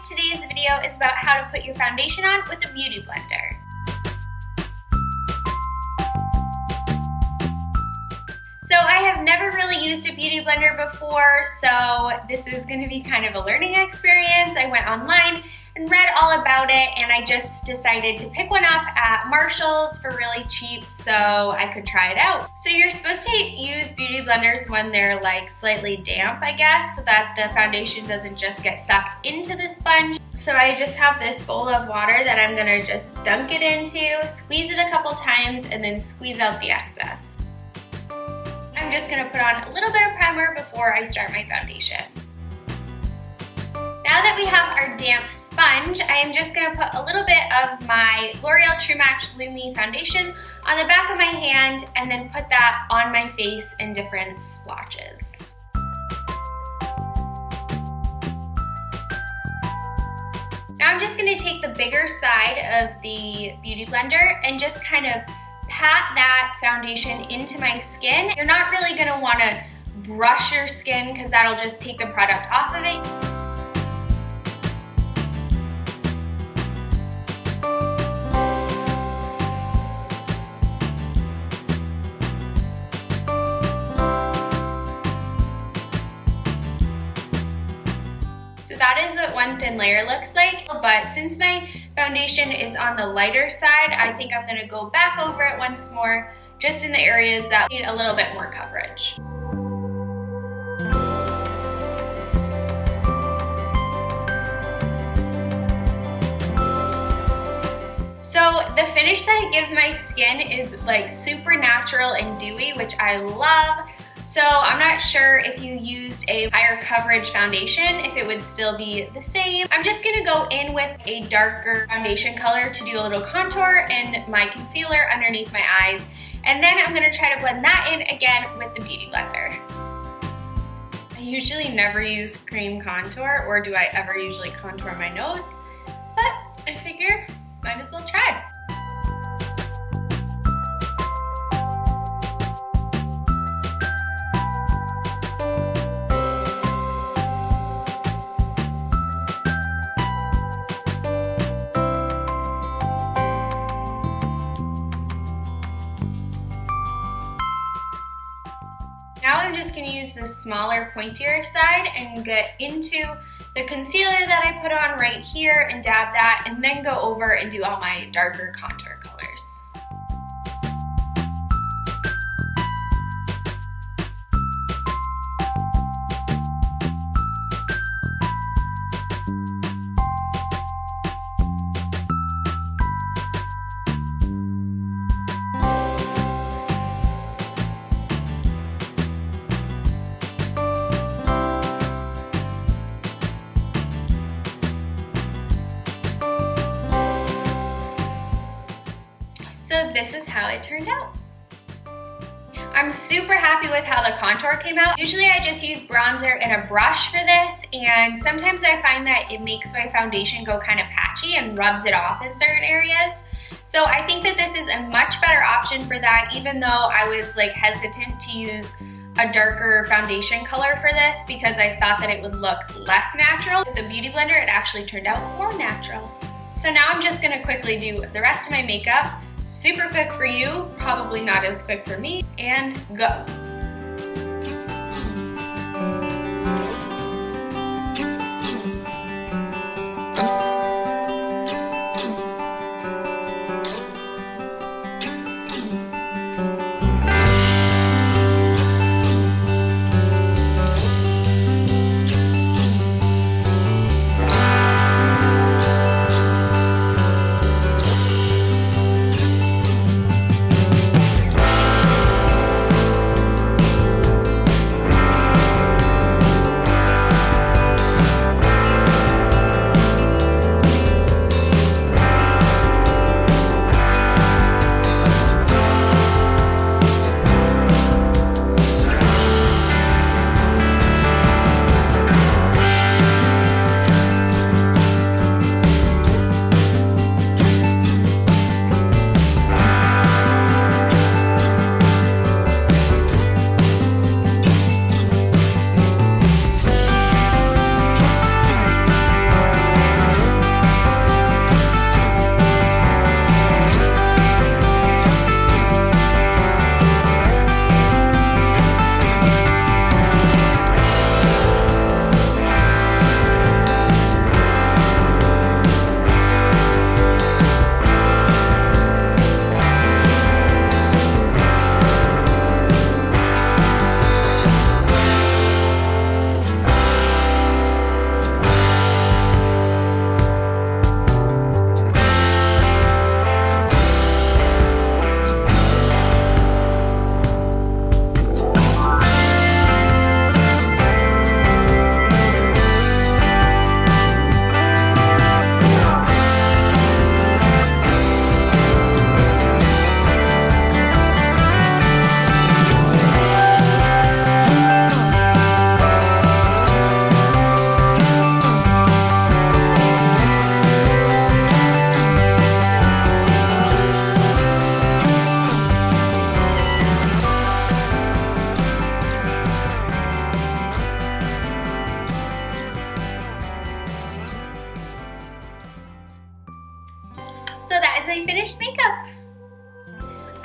guys, today's video is about how to put your foundation on with a beauty blender. So I have never really used a beauty blender before, so this is going to be kind of a learning experience. I went online and read all about it, and I just decided to pick one up at Marshall's for really cheap so I could try it out. So you're supposed to use beauty blenders when they're like slightly damp, I guess, so that the foundation doesn't just get sucked into the sponge. So I just have this bowl of water that I'm gonna just dunk it into, squeeze it a couple times, and then squeeze out the excess. I'm just gonna put on a little bit of primer before I start my foundation. Now that we have our damp sponge, I am just going to put a little bit of my L'Oreal True Match Lumi foundation on the back of my hand and then put that on my face in different splotches. Now I'm just going to take the bigger side of the beauty blender and just kind of pat that foundation into my skin. You're not really going to want to brush your skin because that'll just take the product off of it. So that is what one thin layer looks like, but since my foundation is on the lighter side, I think I'm gonna go back over it once more, just in the areas that need a little bit more coverage. So the finish that it gives my skin is like super natural and dewy, which I love. So I'm not sure if you used a higher coverage foundation, if it would still be the same. I'm just gonna go in with a darker foundation color to do a little contour and my concealer underneath my eyes. And then I'm gonna try to blend that in again with the Beauty Blender. I usually never use cream contour, or do I ever usually contour my nose? But I figure might as well try. Now I'm just going to use the smaller, pointier side and get into the concealer that I put on right here and dab that, and then go over and do all my darker contour colors. So this is how it turned out. I'm super happy with how the contour came out. Usually I just use bronzer and a brush for this, and sometimes I find that it makes my foundation go kind of patchy and rubs it off in certain areas. So I think that this is a much better option for that, even though I was like hesitant to use a darker foundation color for this because I thought that it would look less natural. With the Beauty Blender, it actually turned out more natural. So now I'm just gonna quickly do the rest of my makeup. Super quick for you, probably not as quick for me, and go. So that is my finished makeup.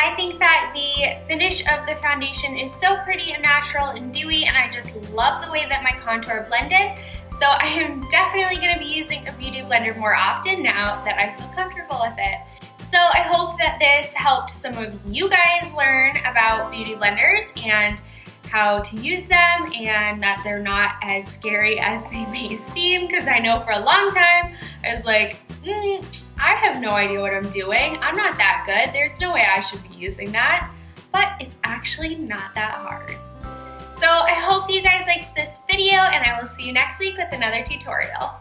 I think that the finish of the foundation is so pretty and natural and dewy, and I just love the way that my contour blended. So I am definitely going to be using a beauty blender more often now that I feel comfortable with it. So I hope that this helped some of you guys learn about beauty blenders and how to use them, and that they're not as scary as they may seem, because I know for a long time I was like, I have no idea what I'm doing. I'm not that good. There's no way I should be using that. But it's actually not that hard. So I hope that you guys liked this video, and I will see you next week with another tutorial.